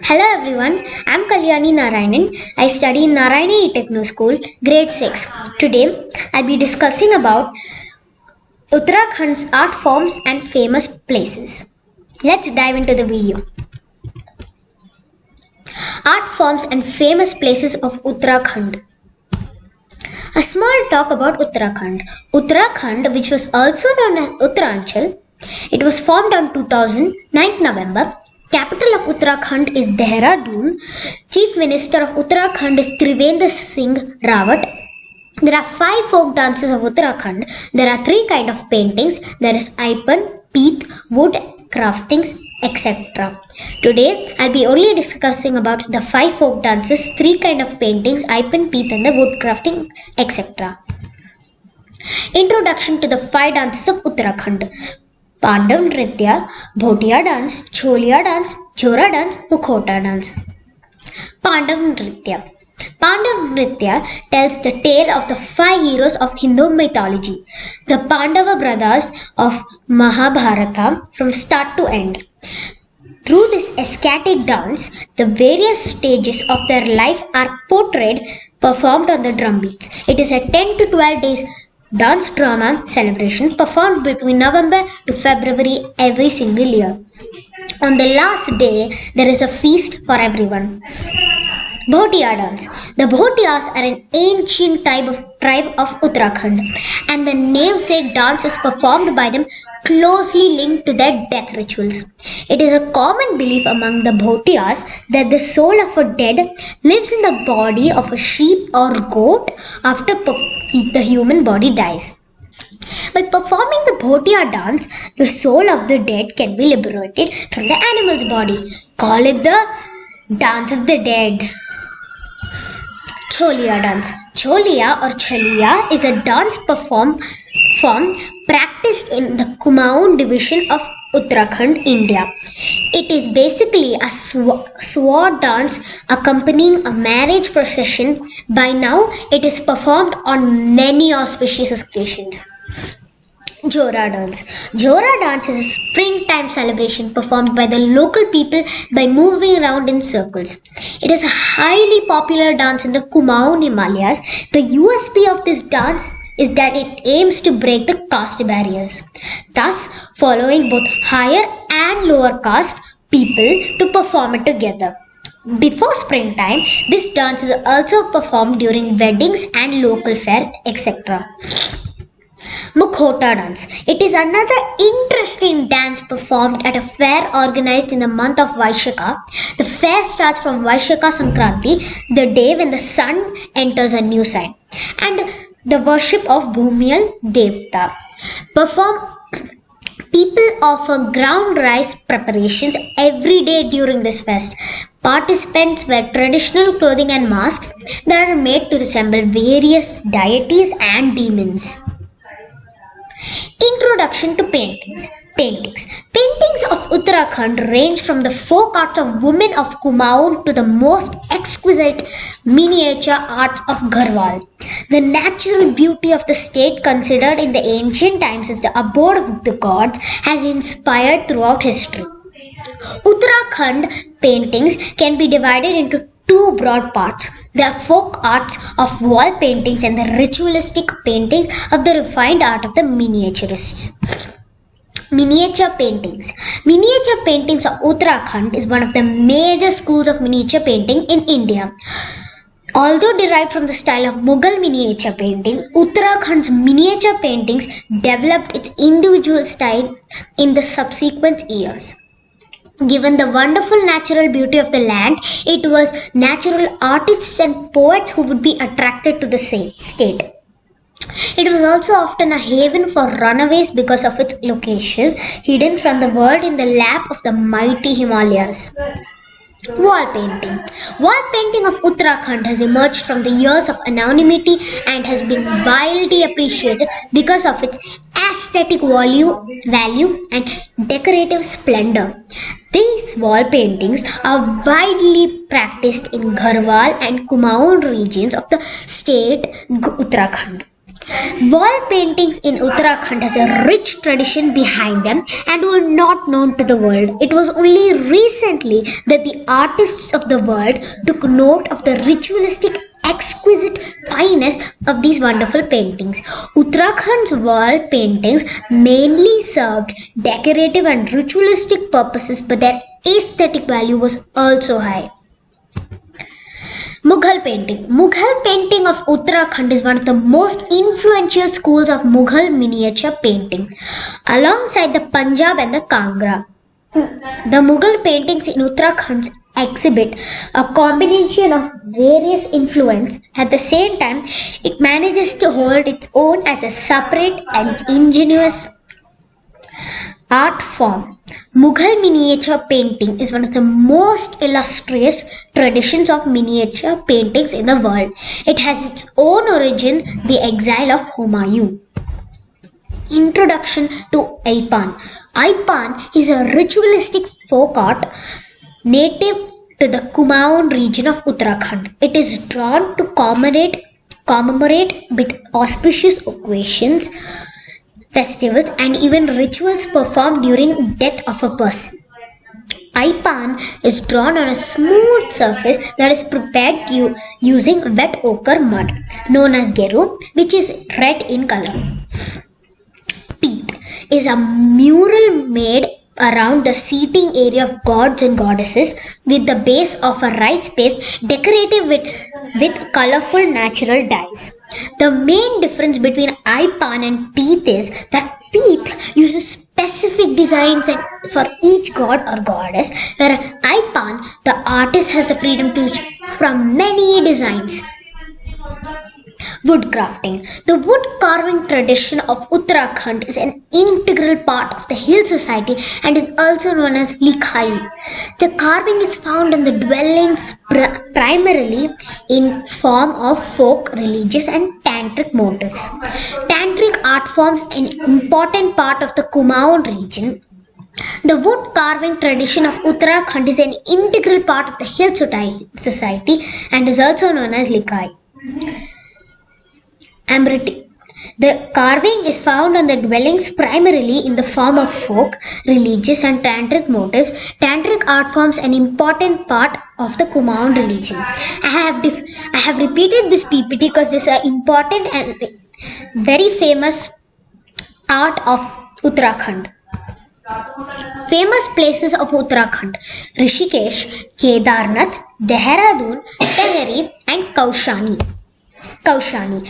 Hello everyone, I'm Kalyani Narayanan. I study in Narayani Techno School, grade 6. Today, I'll be discussing about Uttarakhand's art forms and famous places. Let's dive into the video. Art forms and famous places of Uttarakhand. A small talk about Uttarakhand. Uttarakhand, which was also known as Uttaranchal, it was formed on 2009 November. Capital of Uttarakhand is Dehradun. Chief Minister of Uttarakhand is Trivendra Singh Rawat. There are 5 folk dances of Uttarakhand. There are 3 kinds of paintings. There is Ipan, Peeth, wood, craftings, etc. Today, I'll be only discussing about the 5 folk dances, 3 kinds of paintings, Ipan, Peeth and the wood crafting, etc. Introduction to the 5 dances of Uttarakhand. Pandav Nritya, Bhotia dance, Cholia dance, Jora dance, Mukhota dance. Pandav Nritya. Pandav Nritya tells the tale of the 5 heroes of Hindu mythology, the Pandava brothers of Mahabharata from start to end. Through this ecstatic dance, the various stages of their life are portrayed, performed on the drum beats. It is a 10 to 12 days dance drama celebration performed between November to February every single year. On the last day, there is a feast for everyone. Bhotia dance. The Bhotias are an ancient tribe of Uttarakhand, and the namesake dance is performed by them closely linked to their death rituals. It is a common belief among the Bhotias that the soul of a dead lives in the body of a sheep or goat after the human body dies. By performing the Bhotia dance, the soul of the dead can be liberated from the animal's body. Call it the dance of the dead. Cholia dance. Cholia or Chalia is a dance form practiced in the Kumaon division of Uttarakhand, India. It is basically a sword dance accompanying a marriage procession. By now, it is performed on many auspicious occasions. Jora dance. Jora dance is a springtime celebration performed by the local people by moving around in circles. It is a highly popular dance in the Kumaon Himalayas. The USP of this dance is that it aims to break the caste barriers, thus following both higher and lower caste people to perform it together. Before springtime, this dance is also performed during weddings and local fairs, etc. Mukhota dance. It is another interesting dance performed at a fair organized in the month of Vaishakha. The fair starts from Vaishakha Sankranti, the day when the sun enters a new sign, and the worship of Bhumiyal Devta. People offer ground rice preparations every day during this fest. Participants wear traditional clothing and masks that are made to resemble various deities and demons. Introduction to paintings. Paintings of Uttarakhand range from the folk arts of women of Kumaon to the most exquisite miniature arts of Garhwal. The natural beauty of the state, considered in the ancient times as the abode of the gods, has inspired throughout history. Uttarakhand paintings can be divided into 2 broad parts: the folk arts of wall paintings and the ritualistic paintings of the refined art of the miniaturists. Miniature paintings. Miniature paintings of Uttarakhand is one of the major schools of miniature painting in India. Although derived from the style of Mughal miniature paintings, Uttarakhand's miniature paintings developed its individual style in the subsequent years. Given the wonderful natural beauty of the land, it was natural artists and poets who would be attracted to the state. It was also often a haven for runaways because of its location, hidden from the world in the lap of the mighty Himalayas. Wall painting. Wall painting of Uttarakhand has emerged from the years of anonymity and has been widely appreciated because of its aesthetic value and decorative splendor. These wall paintings are widely practiced in Garhwal and Kumaon regions of the state Uttarakhand. Wall paintings in Uttarakhand has a rich tradition behind them and were not known to the world. It was only recently that the artists of the world took note of the ritualistic exquisite fineness of these wonderful paintings. Uttarakhand's wall paintings mainly served decorative and ritualistic purposes, but their aesthetic value was also high. Mughal painting. Mughal painting of Uttarakhand is one of the most influential schools of Mughal miniature painting, alongside the Punjab and the Kangra. The Mughal paintings in Uttarakhand exhibit a combination of various influence. At the same time, it manages to hold its own as a separate and ingenious art form. Mughal miniature painting is one of the most illustrious traditions of miniature paintings in the world. It has its own origin, the exile of Humayun. Introduction to Aipan. Aipan is a ritualistic folk art native to the Kumaon region of Uttarakhand. It is drawn to commemorate with auspicious occasions, festivals, and even rituals performed during death of a person. Aipan is drawn on a smooth surface that is prepared using wet ochre mud, known as geru, which is red in color. Peeth is a mural made around the seating area of gods and goddesses with the base of a rice paste decorated with colorful natural dyes. The main difference between Aipan and Peeth is that Peeth uses specific designs for each god or goddess, whereas Aipan, the artist has the freedom to choose from many designs. Wood crafting. The wood carving tradition of Uttarakhand is an integral part of the hill society and is also known as likhai. The carving is found in the dwellings primarily in form of folk, religious and tantric motifs. Tantric art forms an important part of the Kumaon region. The wood carving tradition of Uttarakhand is an integral part of the hill society and is also known as likhai. Amriti. The carving is found on the dwellings primarily in the form of folk, religious and tantric motifs. Tantric art forms an important part of the Kumaon religion. I have repeated this PPT because this is an important and very famous art of Uttarakhand. Famous places of Uttarakhand: Rishikesh, Kedarnath, Dehradun, Tehri and Kaushani. Kaushani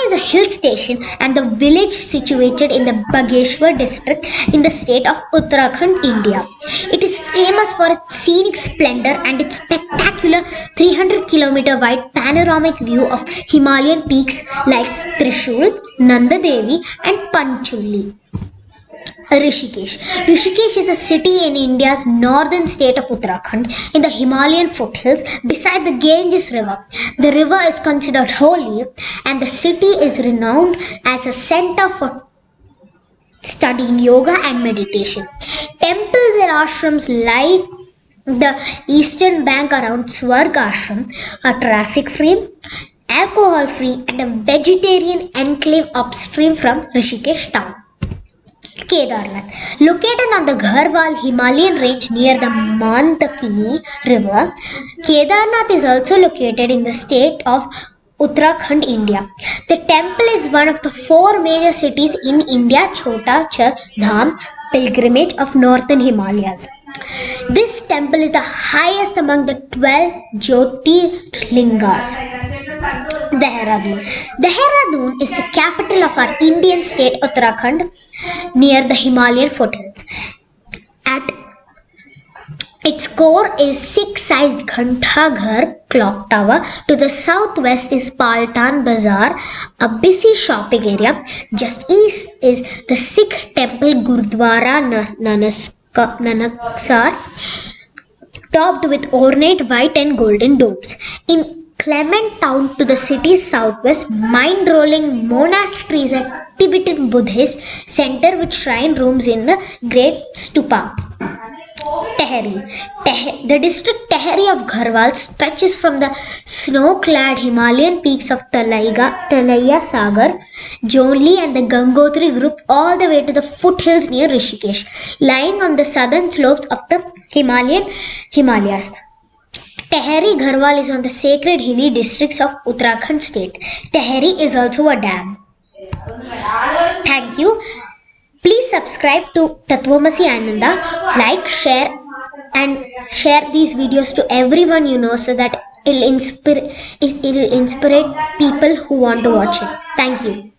is a hill station and the village situated in the Bageshwar district in the state of Uttarakhand, India. It is famous for its scenic splendor and its spectacular 300-kilometer wide panoramic view of Himalayan peaks like Trishul, Nanda Devi and Panchuli. Rishikesh is a city in India's northern state of Uttarakhand in the Himalayan foothills beside the Ganges River. The river is considered holy and the city is renowned as a center for studying yoga and meditation. Temples and ashrams line the eastern bank around Swarg Ashram, a traffic-free, alcohol-free and a vegetarian enclave upstream from Rishikesh town. Kedarnath. Located on the Garhwal Himalayan range near the Mandakini river, Kedarnath is also located in the state of Uttarakhand, India. The temple is one of the 4 major cities in India Chota Char Dham pilgrimage of northern Himalayas. This temple is the highest among the 12 Jyotirlingas. Dehradun is the capital of our Indian state Uttarakhand near the Himalayan foothills. At its core is 6-sized Ghantaghar clock tower. To the southwest is Paltan Bazaar, a busy shopping area. Just east is the Sikh temple Gurdwara Nanaksar, topped with ornate white and golden domes. In Clement town to the city's southwest, mind-rolling monastery is a Tibetan Buddhist center with shrine rooms in the Great Stupa. Tehri. The district Tehri of Garhwal stretches from the snow-clad Himalayan peaks of Talaiya Sagar, Jonli and the Gangotri group all the way to the foothills near Rishikesh, lying on the southern slopes of the Himalayas. Tehri Garhwal is on the sacred hilly districts of Uttarakhand state. Tehri is also a dam. Thank you. Please subscribe to Tatvamasi Ananda, like, share these videos to everyone you know so that it'll inspire people who want to watch it. Thank you.